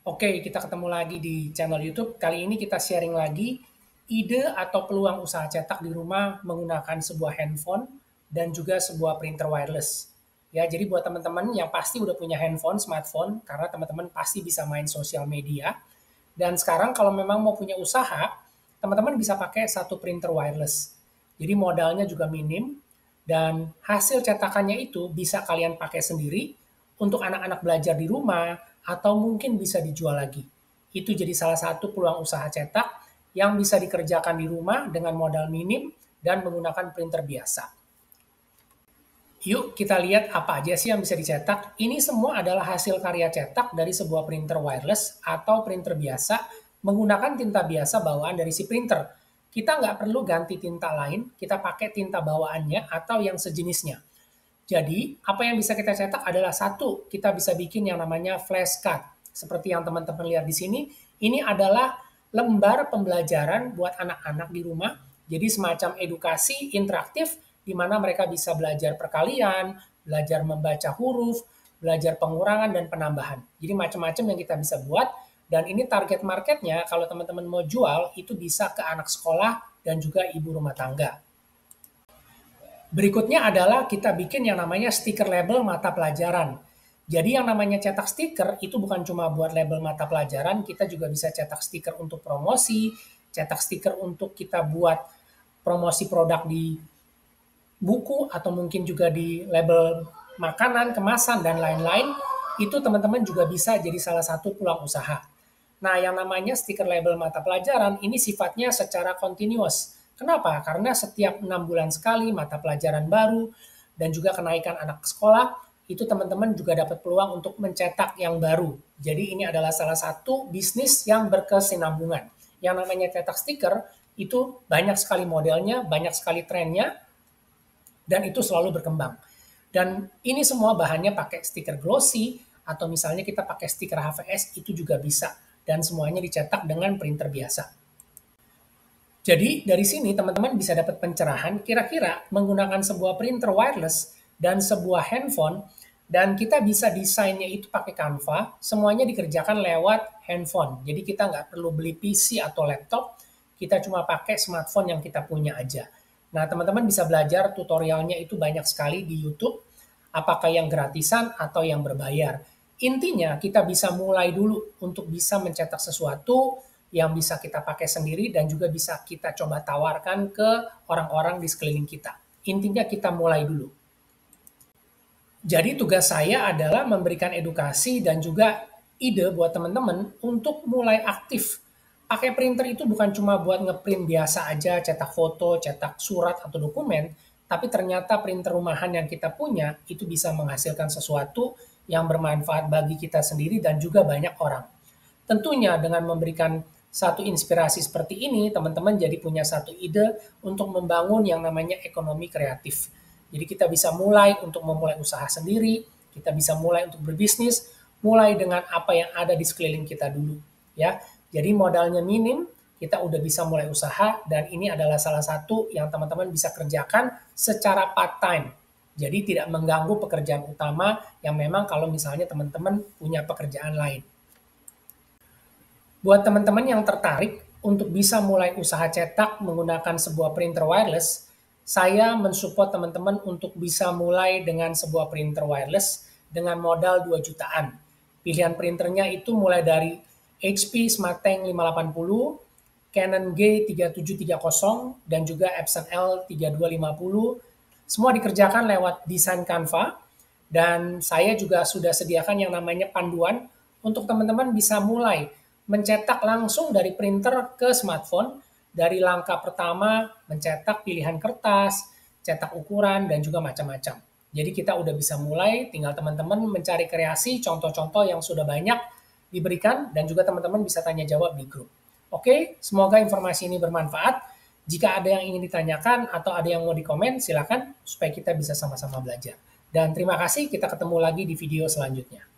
Oke, kita ketemu lagi di channel YouTube. Kali ini kita sharing lagi ide atau peluang usaha cetak di rumah menggunakan sebuah handphone dan juga sebuah printer wireless. Ya, jadi buat teman-teman yang pasti udah punya handphone, smartphone, karena teman-teman pasti bisa main sosial media. Dan sekarang kalau memang mau punya usaha, teman-teman bisa pakai satu printer wireless. Jadi modalnya juga minim dan hasil cetakannya itu bisa kalian pakai sendiri untuk anak-anak belajar di rumah atau mungkin bisa dijual lagi. Itu jadi salah satu peluang usaha cetak yang bisa dikerjakan di rumah dengan modal minim dan menggunakan printer biasa. Yuk kita lihat apa aja sih yang bisa dicetak. Ini semua adalah hasil karya cetak dari sebuah printer wireless atau printer biasa menggunakan tinta biasa bawaan dari si printer. Kita nggak perlu ganti tinta lain, kita pakai tinta bawaannya atau yang sejenisnya. Jadi, apa yang bisa kita cetak adalah satu, kita bisa bikin yang namanya flashcard. Seperti yang teman-teman lihat di sini, ini adalah lembar pembelajaran buat anak-anak di rumah. Jadi semacam edukasi interaktif di mana mereka bisa belajar perkalian, belajar membaca huruf, belajar pengurangan dan penambahan. Jadi macam-macam yang kita bisa buat dan ini target marketnya kalau teman-teman mau jual itu bisa ke anak sekolah dan juga ibu rumah tangga. Berikutnya adalah kita bikin yang namanya stiker label mata pelajaran. Jadi yang namanya cetak stiker itu bukan cuma buat label mata pelajaran, kita juga bisa cetak stiker untuk promosi, cetak stiker untuk kita buat promosi produk di buku atau mungkin juga di label makanan, kemasan, dan lain-lain. Itu teman-teman juga bisa jadi salah satu peluang usaha. Nah, yang namanya stiker label mata pelajaran ini sifatnya secara continuous. Kenapa? Karena setiap 6 bulan sekali mata pelajaran baru dan juga kenaikan anak sekolah, itu teman-teman juga dapat peluang untuk mencetak yang baru. Jadi ini adalah salah satu bisnis yang berkesinambungan. Yang namanya cetak stiker itu banyak sekali modelnya, banyak sekali trennya, dan itu selalu berkembang. Dan ini semua bahannya pakai stiker glossy, atau misalnya kita pakai stiker HVS, itu juga bisa. Dan semuanya dicetak dengan printer biasa. Jadi dari sini teman-teman bisa dapat pencerahan kira-kira menggunakan sebuah printer wireless dan sebuah handphone dan kita bisa desainnya itu pakai Canva, semuanya dikerjakan lewat handphone. Jadi kita nggak perlu beli PC atau laptop, kita cuma pakai smartphone yang kita punya aja. Nah teman-teman bisa belajar tutorialnya itu banyak sekali di YouTube, apakah yang gratisan atau yang berbayar. Intinya kita bisa mulai dulu untuk bisa mencetak sesuatu yang bisa kita pakai sendiri dan juga bisa kita coba tawarkan ke orang-orang di sekeliling kita. Intinya kita mulai dulu. Jadi tugas saya adalah memberikan edukasi dan juga ide buat teman-teman untuk mulai aktif. Pakai printer itu bukan cuma buat ngeprint biasa aja, cetak foto, cetak surat atau dokumen, tapi ternyata printer rumahan yang kita punya itu bisa menghasilkan sesuatu yang bermanfaat bagi kita sendiri dan juga banyak orang. Tentunya dengan memberikan satu inspirasi seperti ini, teman-teman jadi punya satu ide untuk membangun yang namanya ekonomi kreatif. Jadi kita bisa mulai untuk memulai usaha sendiri, kita bisa mulai untuk berbisnis, mulai dengan apa yang ada di sekeliling kita dulu. Ya, jadi modalnya minim, kita udah bisa mulai usaha dan ini adalah salah satu yang teman-teman bisa kerjakan secara part time. Jadi tidak mengganggu pekerjaan utama yang memang kalau misalnya teman-teman punya pekerjaan lain. Buat teman-teman yang tertarik untuk bisa mulai usaha cetak menggunakan sebuah printer wireless, saya mensupport teman-teman untuk bisa mulai dengan sebuah printer wireless dengan modal 2 jutaan. Pilihan printernya itu mulai dari HP SmartTank 580, Canon G3730, dan juga Epson L3250. Semua dikerjakan lewat desain Canva, dan saya juga sudah sediakan yang namanya panduan untuk teman-teman bisa mulai mencetak langsung dari printer ke smartphone, dari langkah pertama mencetak pilihan kertas, cetak ukuran, dan juga macam-macam. Jadi kita udah bisa mulai, tinggal teman-teman mencari kreasi, contoh-contoh yang sudah banyak diberikan, dan juga teman-teman bisa tanya jawab di grup. Oke, semoga informasi ini bermanfaat. Jika ada yang ingin ditanyakan atau ada yang mau dikomen, silakan supaya kita bisa sama-sama belajar. Dan terima kasih, kita ketemu lagi di video selanjutnya.